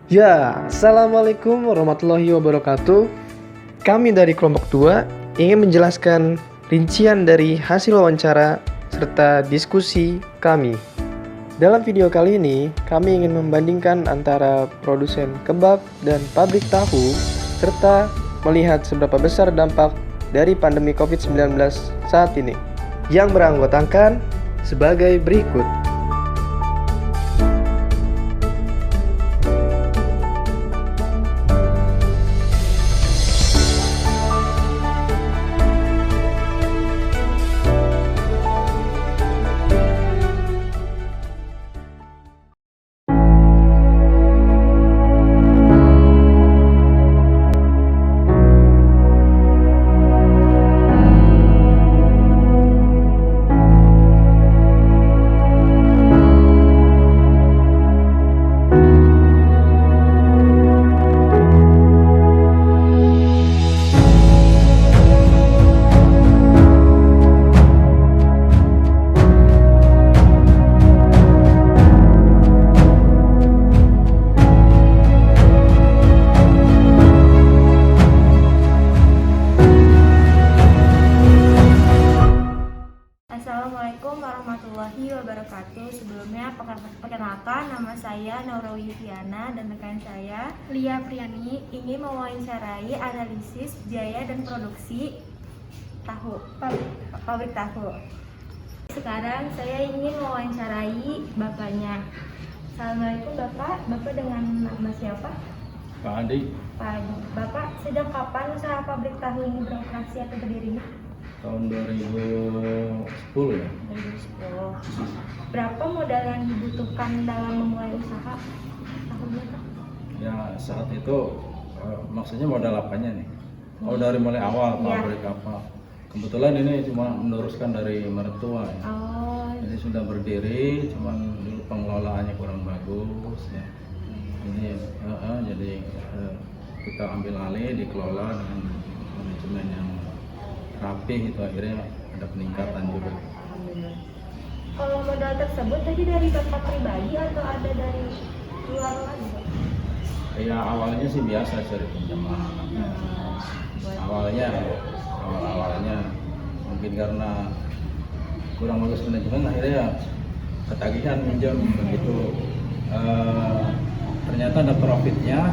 Ya, Assalamualaikum warahmatullahi wabarakatuh. Kami dari kelompok 2 ingin menjelaskan rincian dari hasil wawancara serta diskusi kami. Dalam video kali ini, kami ingin membandingkan antara produsen kebab dan pabrik tahu serta melihat seberapa besar dampak dari pandemi COVID-19 saat ini yang beranggotakan sebagai berikut. Assalamualaikum warahmatullahi wabarakatuh. Sebelumnya perkenalkan, nama saya Naurawi Yufiana dan rekan saya Lia Priani ingin mewawancarai analisis biaya dan produksi tahu pabrik tahu. Sekarang saya ingin mewawancarai bapaknya. Assalamualaikum Bapak. Bapak dengan nama siapa? Pak Adi. Pak Adi. Bapak, sejak kapan usaha pabrik tahu ini beroperasi atau berdirinya? Tahun 2010 ya. 2010. Berapa modal yang dibutuhkan dalam memulai usaha tahunnya, Pak? Ya saat itu maksudnya modal apanya nih? Oh dari mulai awal Iya. pabrik apa? Kebetulan ini cuma meneruskan dari mertua ya. Oh, Jadi sudah berdiri, cuman dulu pengelolaannya kurang bagus ya. Jadi kita ambil alih, dikelola dengan manajemen yang rapi, itu akhirnya ada peningkatan juga. alhamdulillah. Kalau modal tersebut tadi dari Bapak pribadi atau ada dari luar lagi, Pak? Ya awalnya sih biasa cari pinjaman. Awalnya mungkin karena kurang bagus manajemen, akhirnya ketagihan minjem begitu. Ternyata ada profitnya,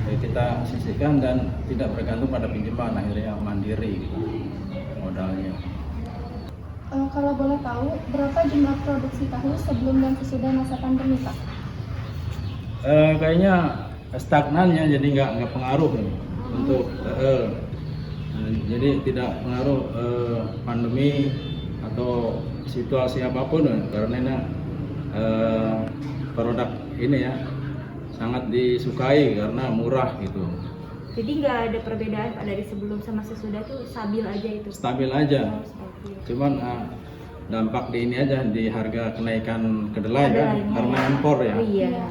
ya kita sisihkan dan tidak bergantung pada pinjaman, akhirnya mandiri gitu, modalnya. Kalau boleh tahu, berapa jumlah produksi tahu sebelum dan sesudah masa pandemi, Pak? Kayaknya stagnan ya, jadi nggak pengaruh nih untuk jadi tidak pengaruh pandemi atau situasi apapun karena ini produk ini ya sangat disukai karena murah gitu. Jadi nggak ada perbedaan Pak dari sebelum sama sesudah tuh stabil aja itu? Stabil aja. Oh, stabil. Cuman dampak di ini aja di harga kenaikan kedelai kan Kedelainya. karena impor ya. Oh, iya.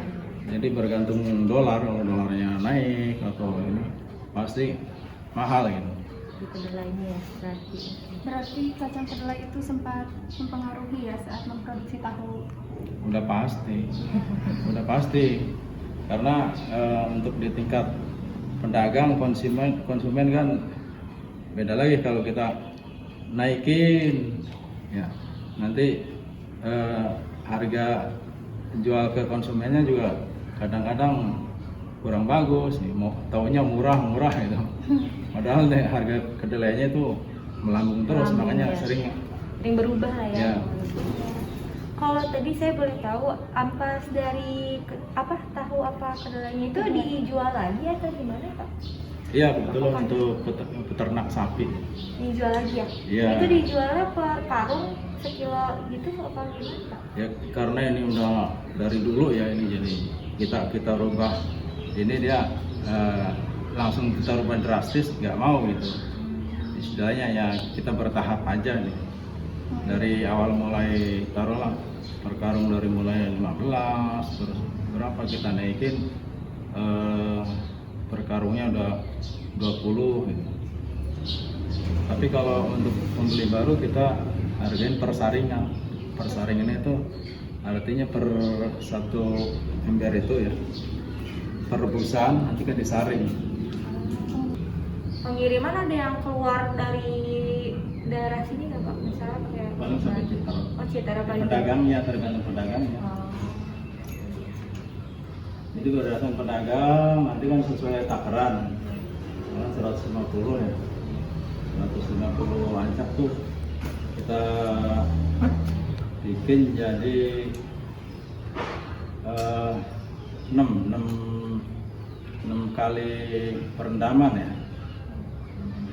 Jadi bergantung dolar, kalau dolarnya naik atau ini pasti mahal gitu. Di kedelainya ya berarti. Berarti kacang kedelai itu sempat mempengaruhi ya saat memproduksi tahu. Udah pasti. Karena untuk di tingkat pedagang konsumen kan beda lagi, kalau kita naikin ya nanti harga jual ke konsumennya juga kadang-kadang kurang bagus nih, mau taunya murah gitu. Padahal harga kedelainya itu melambung terus, Melambung, makanya ya. sering berubah lah ya. Ya. Kalau tadi saya boleh tahu ampas dari tahu kedelainya itu dijual lagi atau gimana, Pak? Iya, kebetulan untuk peternak sapi. Dijual lagi ya? Iya. Itu dijualnya per karung sekilo gitu apa gimana, Pak? Ya karena ini udah dari dulu ya, ini jadi kita rubah ini dia langsung kita rubah drastis, nggak mau gitu. Istilahnya ya kita bertahap aja nih. Dari awal mulai taruhlah per karung dari mulai 15 terus berapa kita naikin per karungnya udah 20 gitu. Tapi kalau untuk pembeli baru kita hargain per saringan. Per saringan itu artinya per satu ember itu ya perebusan, nanti kan disaring. Pengiriman ada yang keluar dari daerah sini nggak Pak? Misalnya kayak Paling sampai Citaro. Oh, Citaro paling Pedagangnya, tergantung pedagangnya. Oh. Jadi berdasarkan pedagang, nanti kan sesuai takaran. Karena 150 ya. 150 ancak tuh kita bikin jadi 6 kali perendaman ya.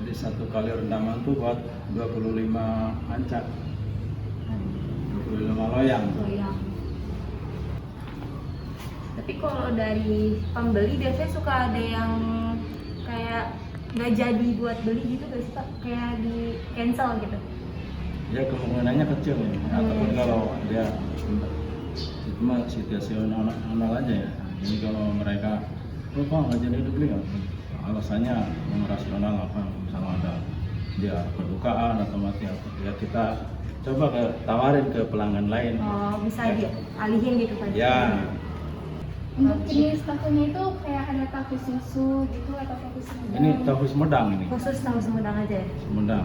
Jadi 1 kali rendaman tuh buat 25 ancak, 25 loyang. Loyang. Tapi kalau dari pembeli biasanya suka ada yang kayak nggak jadi buat beli gitu guys Pak, kayak di cancel gitu. Ya kemungkinannya kecil ya, ataupun kalau dia itu mah situasional aja ya. Jadi kalau mereka, oh kok nggak jadi beli ya? Alasannya yang rasional apa? Misalnya ada dia kedukaan atau mati apa? Ya kita coba tawarin ke pelanggan lain. Oh, bisa dialihin gitu Pak. Ya. Untuk jenis tahunya itu kayak ada tahu susu gitu atau tahu Sumedang? Ini tahu Sumedang ini. Khusus tahu Sumedang aja ya? Sumedang.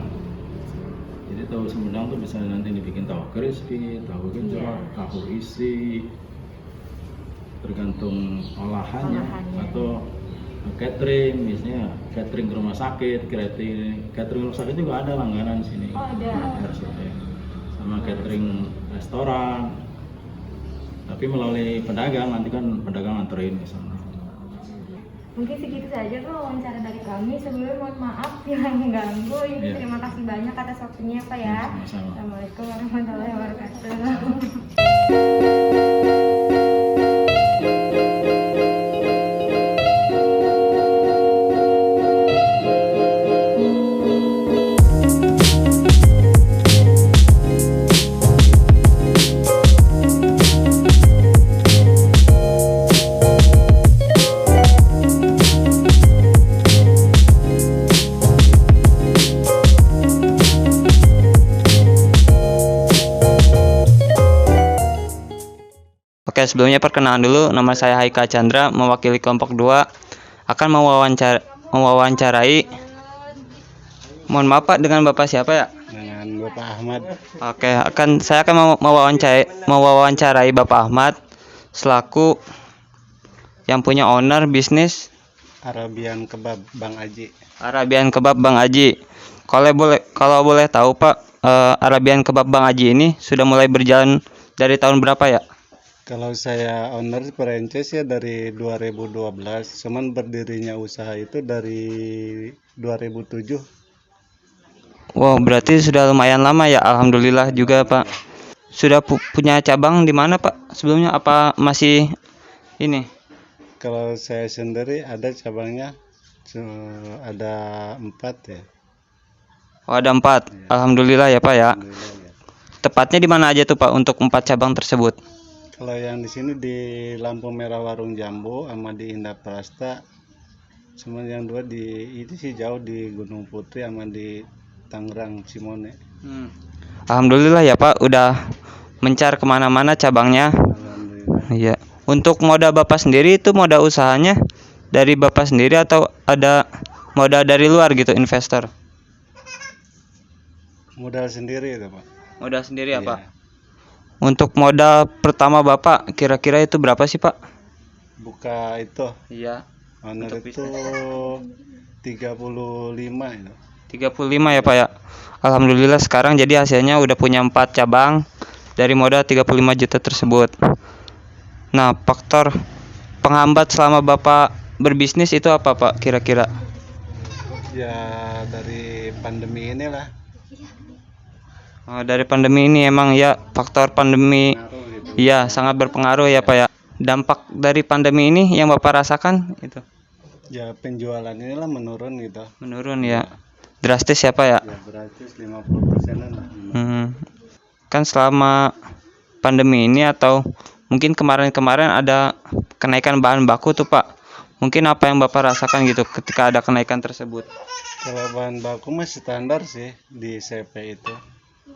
Jadi tahu Sumedang tuh bisa nanti dibikin tahu crispy, tahu gejrot, Iya. tahu isi, tergantung olahannya. Atau catering, misalnya catering ke rumah sakit, catering rumah sakit juga ada langganan di sini. Oh, ada. RCT. Sama catering restoran. Tapi melalui pedagang, nanti kan pedagang anterin ke sana. Mungkin segitu saja Pak wawancara dari kami. Sebelumnya mohon maaf yang mengganggu. Ini Iya. terima kasih banyak atas waktunya Pak ya. Sama-sama. Assalamualaikum warahmatullahi wabarakatuh. Oke, sebelumnya perkenalan dulu, nama saya Haika Chandra, mewakili kelompok 2 akan mewawancarai. Mohon maaf Pak, dengan Bapak siapa ya? Dengan Bapak Ahmad. Oke, saya akan mewawancarai Bapak Ahmad selaku yang punya owner bisnis Arabian Kebab Bang Aji. Arabian Kebab Bang Aji. Kalau boleh tahu Pak, Arabian Kebab Bang Aji ini sudah mulai berjalan dari tahun berapa ya? Kalau saya owner franchise ya dari 2012, cuman berdirinya usaha itu dari 2007. Wow, berarti sudah lumayan lama ya. Alhamdulillah juga Pak. Sudah punya cabang di mana Pak? Sebelumnya apa masih ini? Kalau saya sendiri ada cabangnya, ada 4 ya. Oh, ada 4. Alhamdulillah ya Pak ya. Alhamdulillah ya. Tepatnya di mana aja tuh Pak untuk 4 cabang tersebut? Kalau yang di sini di Lampu Merah Warung Jambu sama di Indah Prasta. Cuman yang 2 di ini sih jauh di Gunung Putri sama di Tangerang Simone. Alhamdulillah ya Pak, udah mencar kemana-mana cabangnya. Alhamdulillah. Iya. Untuk modal Bapak sendiri itu modal usahanya dari Bapak sendiri atau ada modal dari luar gitu, investor? Modal sendiri itu Pak. Modal sendiri ya Iya. Pak? Untuk modal pertama Bapak kira-kira itu berapa sih Pak? Buka itu Iya. owner Untuk itu 35 itu. 35 ya Pak ya. Alhamdulillah sekarang jadi hasilnya udah punya 4 cabang dari modal 35 juta tersebut. Nah, faktor penghambat selama Bapak berbisnis itu apa Pak kira-kira? Ya dari pandemi inilah. Dari pandemi ini emang ya, faktor pandemi Pengaruh gitu. iya sangat berpengaruh ya Pak ya. Dampak dari pandemi ini yang Bapak rasakan itu Ya penjualan inilah menurun gitu. menurun ya. Drastis ya Pak ya. Ya berarti 50%-an lah. Kan selama pandemi ini atau mungkin kemarin-kemarin ada kenaikan bahan baku tuh Pak. Mungkin apa yang Bapak rasakan gitu ketika ada kenaikan tersebut? Kalau bahan baku masih standar sih di CP itu.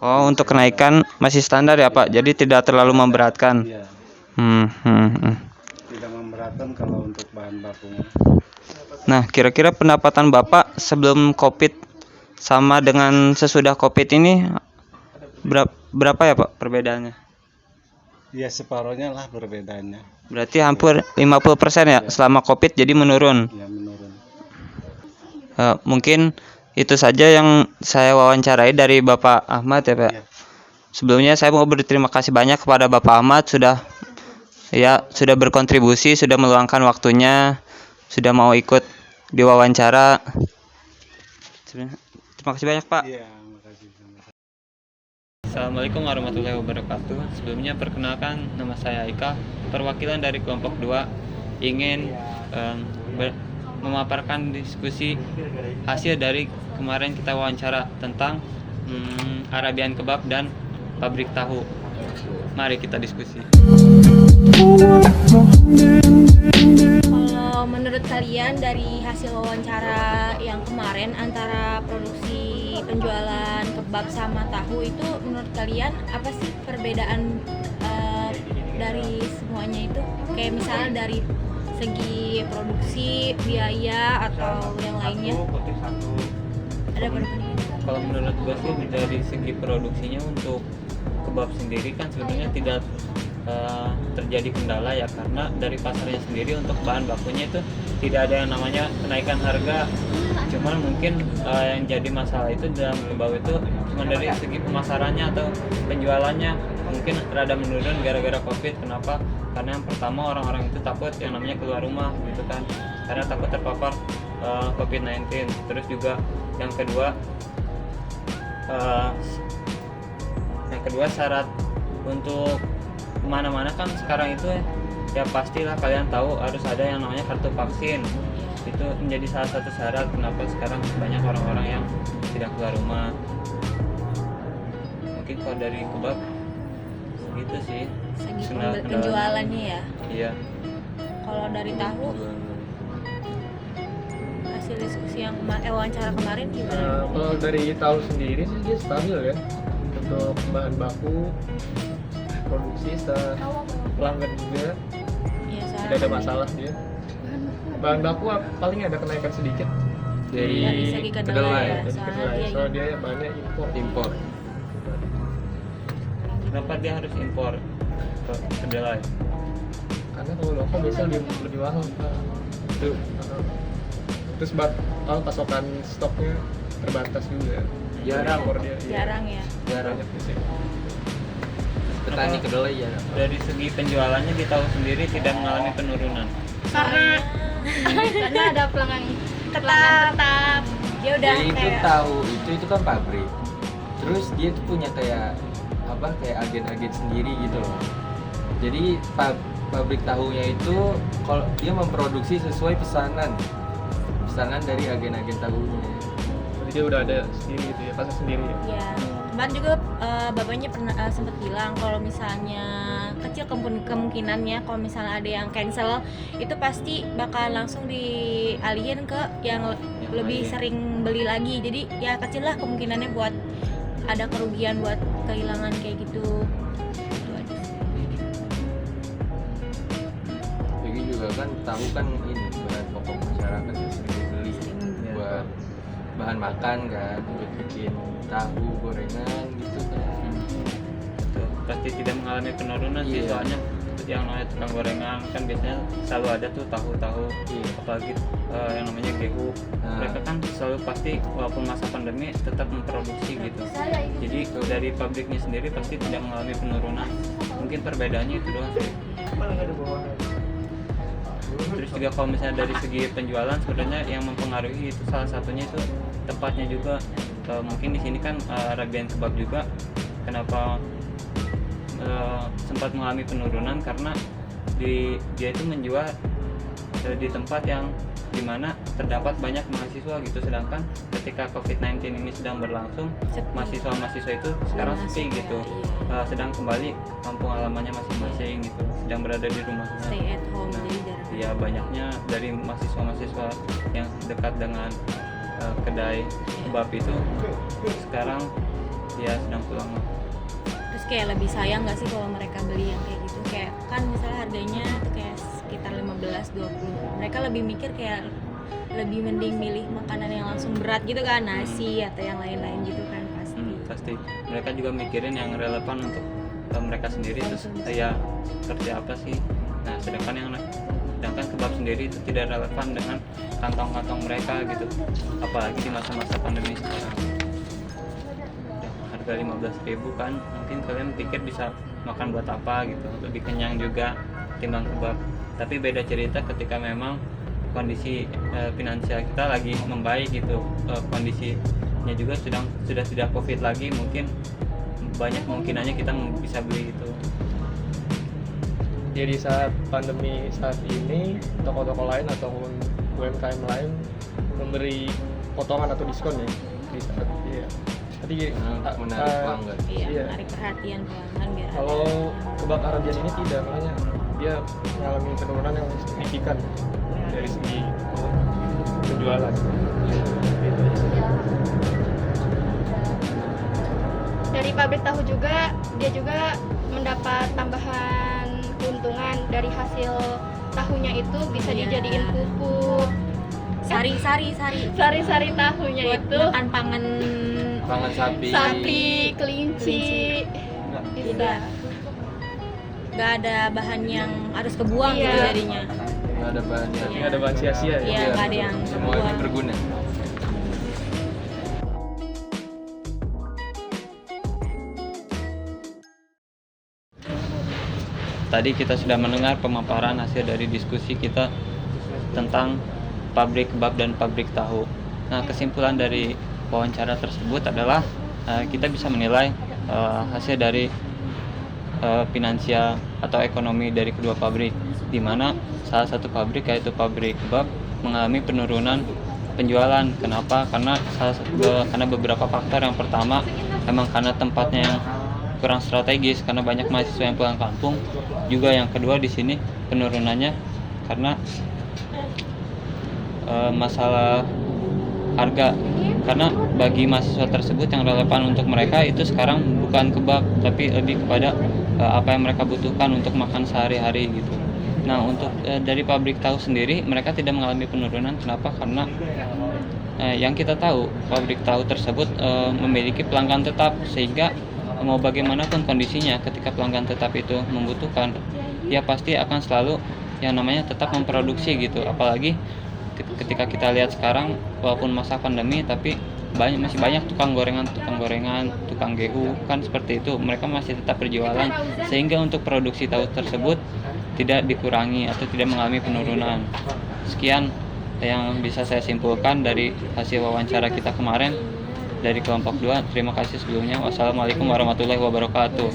Oh, untuk kenaikan masih standar ya Pak. Jadi tidak terlalu memberatkan. Iya. Hmm. Tidak memberatkan keberatan kalau untuk bahan bakunya. Nah, kira-kira pendapatan Bapak sebelum COVID sama dengan sesudah COVID ini berapa ya Pak perbedaannya? Ya separohnya lah perbedaannya. Berarti hampir 50% ya selama COVID jadi menurun. Ya menurun. Mungkin itu saja yang saya wawancarai dari Bapak Ahmad ya Pak. Ya. Sebelumnya saya mau berterima kasih banyak kepada Bapak Ahmad sudah berkontribusi, sudah meluangkan waktunya, sudah mau ikut diwawancara. Terima kasih banyak Pak. Iya, makasih sama-sama. Assalamualaikum warahmatullahi wabarakatuh. Sebelumnya perkenalkan, nama saya Aika, perwakilan dari kelompok 2 ingin memaparkan diskusi hasil dari kemarin kita wawancara tentang Arabian kebab dan pabrik tahu. Mari kita diskusi. Kalau menurut kalian dari hasil wawancara yang kemarin antara produksi penjualan kebab sama tahu itu, menurut kalian apa sih perbedaan dari semuanya itu? Kayak misalnya dari segi produksi, biaya atau yang lainnya? Ada perbedaan? Kalau menurut gue sih dari segi produksinya untuk kebab sendiri kan sebenarnya tidak terjadi kendala ya, karena dari pasarnya sendiri untuk bahan bakunya itu tidak ada yang namanya kenaikan harga. Cuman mungkin yang jadi masalah itu dalam kebab itu cuma dari segi pemasarannya atau penjualannya mungkin rada menurun gara-gara COVID. Kenapa? Karena yang pertama orang-orang itu takut yang namanya keluar rumah gitu kan, karena takut terpapar COVID-19. Terus juga yang kedua syarat untuk kemana-mana kan sekarang itu ya pastilah kalian tahu harus ada yang namanya kartu vaksin. Itu menjadi salah satu syarat kenapa sekarang banyak orang-orang yang tidak keluar rumah. Mungkin kalau dari kebab gitu sih Segi kendalanya. penjualannya ya. Iya. Kalau dari tahu, hasil diskusi yang wawancara kemarin gimana? Kalau dari tahu sendiri sih dia stabil ya, untuk bahan baku, produksi, pelanggan juga Ya, tidak ada masalah dia. Bahan baku paling ada kenaikan sedikit dari segi kedelai ya, dari kedelai. Soalnya dia bahannya impor. Kenapa dia harus impor ke kedelai? Karena kalau lokal biasanya lebih mahal. Itu. Terus pasokan stoknya terbatas juga. Jarang. Impor dia. Iya. jarang ya. Jarang. Banyak sih. Petani kedelai ya. Dari segi penjualannya di tahu sendiri tidak mengalami penurunan. Karena ada pelanggan Tetap dia udah Jadi itu kayak tahu itu kan pabrik. Terus dia tuh punya kayak agen-agen sendiri gitu loh. Jadi pabrik tahunya itu kalau dia memproduksi sesuai pesanan dari agen-agen tahunya. Jadi dia udah ada sendiri gitu ya, pasar sendiri ya. ya. Kemarin juga bapaknya pernah sempat bilang kalau misalnya kecil kemungkinannya kalau misalnya ada yang cancel itu pasti bakal langsung dialihin ke yang lebih lain. sering beli lagi. Jadi ya kecil lah kemungkinannya buat ada kerugian, buat kehilangan kayak gitu. Itu aja sih. Jadi juga kan tahu kan ini bahan pokok masyarakat yang sering dibeli buat bahan makan kan, buat bikin tahu gorengan gitu kan. Itu pasti tidak mengalami penurunan sih, Iya. soalnya yang namanya tukang gorengan kan biasanya selalu ada tuh tahu-tahu, Iya. apalagi yang namanya GU. Nah. Mereka kan selalu pasti walaupun masa pandemi tetap memproduksi gitu. Jadi dari pabriknya sendiri pasti tidak mengalami penurunan. Mungkin perbedaannya itu doang sih. Terus juga kalau misalnya dari segi penjualan sebenarnya yang mempengaruhi itu salah satunya itu tempatnya juga. Mungkin di sini kan Arabian kebab juga kenapa sempat mengalami penurunan karena dia itu menjual di tempat yang dimana terdapat banyak mahasiswa gitu, sedangkan ketika COVID-19 ini sedang berlangsung Sepi. mahasiswa itu sekarang Belum sepi masuk gitu. ya, Sedang kembali kampung halamannya masing-masing gitu, sedang berada di rumahnya. stay at home Nah, jadi jarang. ya banyaknya dari mahasiswa yang dekat dengan kedai kebab itu sekarang ya sedang pulang. Terus kayak lebih sayang nggak sih kalau mereka beli yang kayak gitu, kayak kan misalnya harganya tuh kayak sekitar 15-20. Mereka lebih mikir kayak lebih mending milih makanan yang langsung berat gitu kan, nasi atau yang lain-lain gitu kan pasti. Pasti mereka juga mikirin yang relevan untuk mereka sendiri, terus ya seperti apa sih. Nah sedangkan kebab sendiri itu tidak relevan dengan kantong-kantong mereka gitu, apalagi di masa-masa pandemi sekarang. Harga 15.000 kan, mungkin kalian pikir bisa makan buat apa gitu, lebih kenyang juga timbang kebab. Tapi beda cerita ketika memang kondisi finansial kita lagi membaik gitu, kondisinya juga sudah tidak covid lagi, mungkin banyak kemungkinannya kita bisa beli itu. Jadi saat pandemi saat ini, toko-toko lain ataupun UMKM lain memberi potongan atau diskon ya di saat Jadi menarik pelanggan. Iya, Iya. menarik perhatian pelanggan biar kalau kebab Arabian ini tidak, makanya dia mengalami penurunan yang signifikan dari segi penjualan. Gitu aja sih. Dari pabrik tahu juga, dia juga mendapat tambahan keuntungan dari hasil tahunya itu bisa Iya. dijadiin pupuk. sari-sari Sari-sari tahunya buat itu makan Pangan sapi. sapi, kelinci. tidak nggak ada bahan yang harus kebuang Iya. gitu jadinya. Nggak ada bahan yang Nggak ada bahan sia-sia ya. Iya, nggak ada yang semuanya kebuang. berguna. Tadi kita sudah mendengar pemaparan hasil dari diskusi kita tentang pabrik kebab dan pabrik tahu. Nah, kesimpulan dari wawancara tersebut adalah kita bisa menilai hasil dari finansial atau ekonomi dari kedua pabrik, di mana salah satu pabrik yaitu pabrik kebab mengalami penurunan penjualan. Kenapa? Karena beberapa faktor. Yang pertama, emang karena tempatnya yang kurang strategis karena banyak mahasiswa yang pulang kampung. Juga yang kedua di sini penurunannya karena masalah harga, karena bagi mahasiswa tersebut yang relevan untuk mereka itu sekarang bukan kebab tapi lebih kepada apa yang mereka butuhkan untuk makan sehari-hari gitu. Nah, untuk dari pabrik tahu sendiri mereka tidak mengalami penurunan. Kenapa? Karena yang kita tahu pabrik tahu tersebut memiliki pelanggan tetap, sehingga mau bagaimanapun kondisinya ketika pelanggan tetap itu membutuhkan, dia pasti akan selalu yang namanya tetap memproduksi gitu. Apalagi ketika kita lihat sekarang walaupun masa pandemi tapi masih banyak tukang gorengan, tukang GU kan seperti itu, mereka masih tetap berjualan, sehingga untuk produksi tahu tersebut tidak dikurangi atau tidak mengalami penurunan. Sekian yang bisa saya simpulkan dari hasil wawancara kita kemarin dari kelompok 2. Terima kasih sebelumnya. Wassalamualaikum warahmatullahi wabarakatuh.